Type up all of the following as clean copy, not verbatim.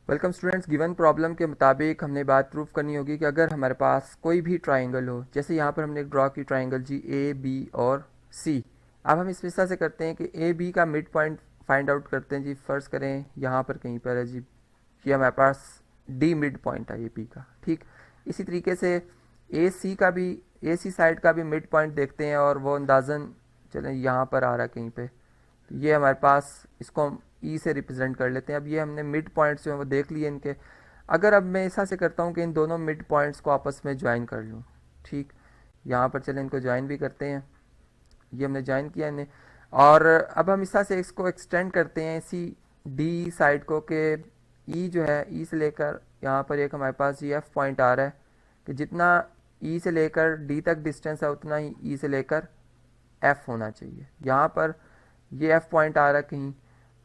Welcome students. Given problem के मुताबिक हमने बात प्रूव करनी होगी कि अगर हमारे पास कोई भी ट्राइंगल हो, जैसे यहाँ पर हमने ड्रॉ की ट्राइंगल जी ए बी और सी। अब हम इस विस्तार से करते हैं कि ए बी का मिड पॉइंट फाइंड आउट करते हैं जी। फर्स्ट करें यहाँ पर कहीं पर है जी, ये हमारे पास डी मिड पॉइंट है ए बी का, ठीक। इसी तरीके से ए सी साइड का भी मिड पॉइंट देखते हैं और वो अंदाजन चलें यहाँ पर आ रहा है कहीं पे। ये हमारे पास, इसको हम ई से रिप्रेजेंट कर लेते हैं। अब ये हमने मिड पॉइंट्स जो है वो देख लिए इनके। अगर अब मैं ऐसा से करता हूँ कि इन दोनों मिड पॉइंट्स को आपस में ज्वाइन कर लूँ, ठीक। यहाँ पर चलें इनको ज्वाइन भी करते हैं। ये हमने ज्वाइन किया इन्हें, और अब हम इस तरह से इसको एक्सटेंड करते हैं इसी डी साइड को कि ई जो है, ई से लेकर यहाँ पर एक हमारे पास जी एफ पॉइंट आ रहा है कि जितना ई से लेकर डी तक डिस्टेंस है उतना ही ई से लेकर एफ होना चाहिए। यहाँ पर ये एफ पॉइंट आ रहा है कहीं,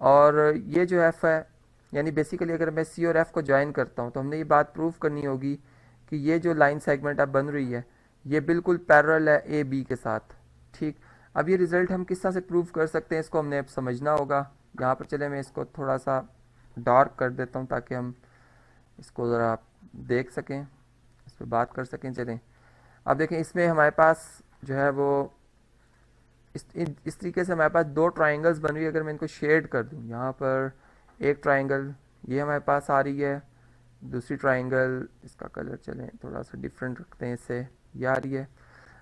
और ये जो एफ है, यानी बेसिकली अगर मैं सी और एफ को ज्वाइन करता हूँ तो हमने ये बात प्रूव करनी होगी कि ये जो लाइन सेगमेंट अब बन रही है ये बिल्कुल पैरेलल है ए बी के साथ, ठीक। अब ये रिजल्ट हम किस तरह से प्रूव कर सकते हैं, इसको हमने अब समझना होगा। यहाँ पर चले मैं इसको थोड़ा सा डार्क कर देता हूँ ताकि हम इसको ज़रा देख सकें, इस पर बात कर सकें। चलें अब देखें, इसमें हमारे पास जो है वो इस तरीके से हमारे पास दो ट्राइंगल्स बन रही है। अगर मैं इनको शेड कर दूँ, यहाँ पर एक ट्राइंगल ये हमारे पास आ रही है, दूसरी ट्राइंगल, इसका कलर चलें थोड़ा सा डिफरेंट रखते हैं, इससे ये आ रही है।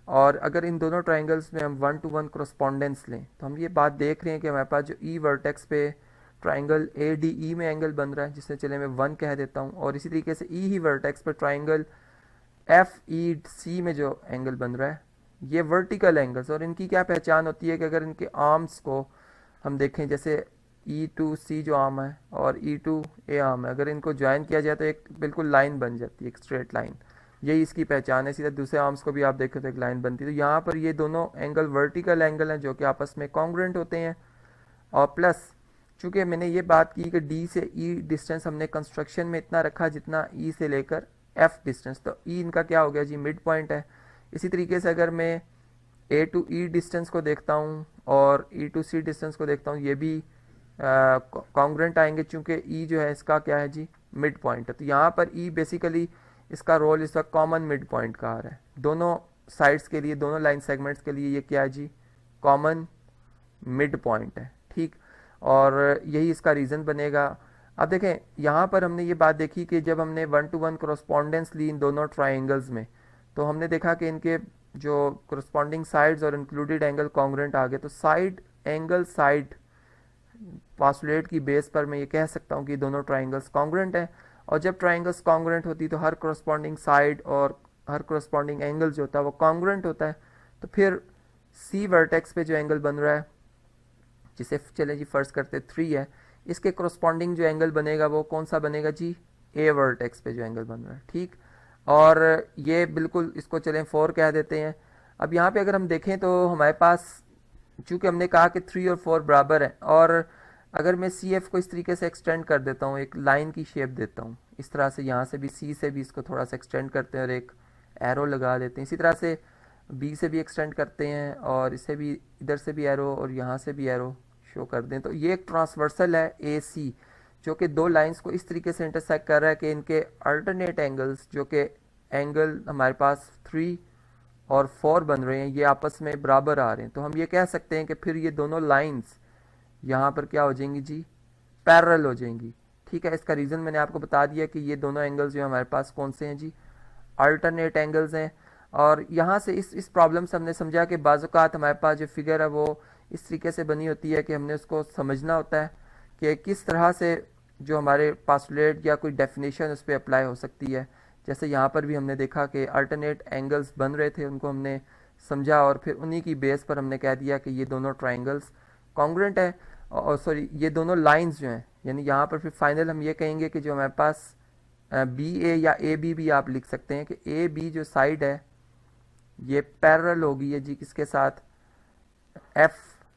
और अगर इन दोनों ट्राइंगल्स में हम 1-to-1 करस्पॉन्डेंस लें तो हम ये बात देख रहे हैं कि हमारे पास जो ई वर्टेक्स पे ट्राइंगल ए डी ई में एंगल बन रहा है, जिससे चले मैं 1 कह देता हूँ, और इसी तरीके से ई ही वर्टेक्स पे ट्राइंगल एफ ई सी में जो एंगल बन रहा है ये वर्टिकल एंगल्स। और इनकी क्या पहचान होती है कि अगर इनके आर्म्स को हम देखें, जैसे ई टू सी जो आर्म है और ई टू ए आर्म है, अगर इनको ज्वाइन किया जाए तो एक बिल्कुल लाइन बन जाती है, एक स्ट्रेट लाइन। यही इसकी पहचान है। सीधा दूसरे आर्म्स को भी आप देखें तो एक लाइन बनती है। तो यहाँ पर ये दोनों एंगल वर्टिकल एंगल हैं जो कि आपस में कॉन्ग्रुएंट होते हैं। और प्लस चूंकि मैंने ये बात की कि डी से ई डिस्टेंस हमने कंस्ट्रक्शन में इतना रखा जितना ई से लेकर एफ डिस्टेंस, तो ई इनका क्या हो गया जी, मिड पॉइंट है। इसी तरीके से अगर मैं ए टू ई डिस्टेंस को देखता हूँ और ई टू सी डिस्टेंस को देखता हूँ, ये भी कॉन्ग्रुएंट आएंगे, चूंकि ई जो है इसका क्या है जी, मिड पॉइंट है। तो यहाँ पर ई बेसिकली इसका रोल इस वक्त कॉमन मिड पॉइंट का आ रहा है। दोनों साइड्स के लिए, दोनों लाइन सेगमेंट्स के लिए ये क्या है जी, कॉमन मिड पॉइंट है, ठीक। और यही इसका रीज़न बनेगा। अब देखें यहाँ पर हमने ये बात देखी कि जब हमने 1-to-1 करस्पॉन्डेंस ली इन दोनों ट्राइंगल्स में, तो हमने देखा कि इनके जो करस्पॉन्डिंग साइड्स और इंक्लूडेड एंगल कॉन्ग्रुएंट आ गए। तो साइड एंगल साइड पास्टुलेट की बेस पर मैं ये कह सकता हूँ कि दोनों ट्राइंगल्स कॉन्ग्रुएंट हैं। और जब ट्राइंगल्स कॉन्ग्रुएंट होती तो हर करस्पॉन्डिंग साइड और हर करस्पॉन्डिंग एंगल जो होता है वो कॉन्ग्रुएंट होता है। तो फिर सी वर्टेक्स पे जो एंगल बन रहा है, जिसे चले जी फर्स्ट करते 3 है, इसके करस्पॉन्डिंग जो एंगल बनेगा वो कौन सा बनेगा जी, ए वर्टेक्स पे जो एंगल बन रहा है, ठीक। और ये बिल्कुल इसको चलें 4 कह देते हैं। अब यहाँ पे अगर हम देखें तो हमारे पास, चूंकि हमने कहा कि 3 और 4 बराबर है, और अगर मैं सी एफ को इस तरीके से एक्सटेंड कर देता हूँ, एक लाइन की शेप देता हूँ इस तरह से, यहाँ से भी सी से भी इसको थोड़ा सा एक्सटेंड करते हैं और एक एरो लगा देते हैं। इसी तरह से बी से भी एक्सटेंड करते हैं और इसे भी, इधर से भी एरो और यहाँ से भी एरो शो कर दें। तो ये एक ट्रांसवर्सल है ए सी, जो कि दो लाइंस को इस तरीके से इंटरसेक्ट कर रहा है कि इनके अल्टरनेट एंगल्स, जो कि एंगल हमारे पास 3 और 4 बन रहे हैं, ये आपस में बराबर आ रहे हैं। तो हम ये कह सकते हैं कि फिर ये दोनों लाइंस यहाँ पर क्या हो जाएंगी जी, पैरेलल हो जाएंगी, ठीक है। इसका रीज़न मैंने आपको बता दिया कि ये दोनों एंगल्स जो हमारे पास कौन से हैं जी, अल्टरनेट एंगल्स हैं। और यहाँ से इस प्रॉब्लम से हमने समझा कि बाज़-औक़ात हमारे पास जो फिगर है वो इस तरीके से बनी होती है कि हमने उसको समझना होता है कि किस तरह से जो हमारे पास्टुलेट या कोई डेफिनेशन उस पर अप्लाई हो सकती है। जैसे यहाँ पर भी हमने देखा कि अल्टरनेट एंगल्स बन रहे थे, उनको हमने समझा और फिर उन्हीं की बेस पर हमने कह दिया कि ये दोनों ट्राइंगल्स कॉन्ग्रुएंट है, और सॉरी ये दोनों लाइंस जो हैं, यानी यहाँ पर फिर फाइनल हम ये कहेंगे कि जो हमारे पास बी ए या ए बी भी आप लिख सकते हैं कि ए बी जो साइड है ये पैरेलल होगी है जी किसके साथ, एफ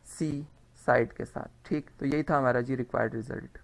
सी साइड के साथ, ठीक। तो यही था हमारा जी रिक्वायर्ड रिजल्ट।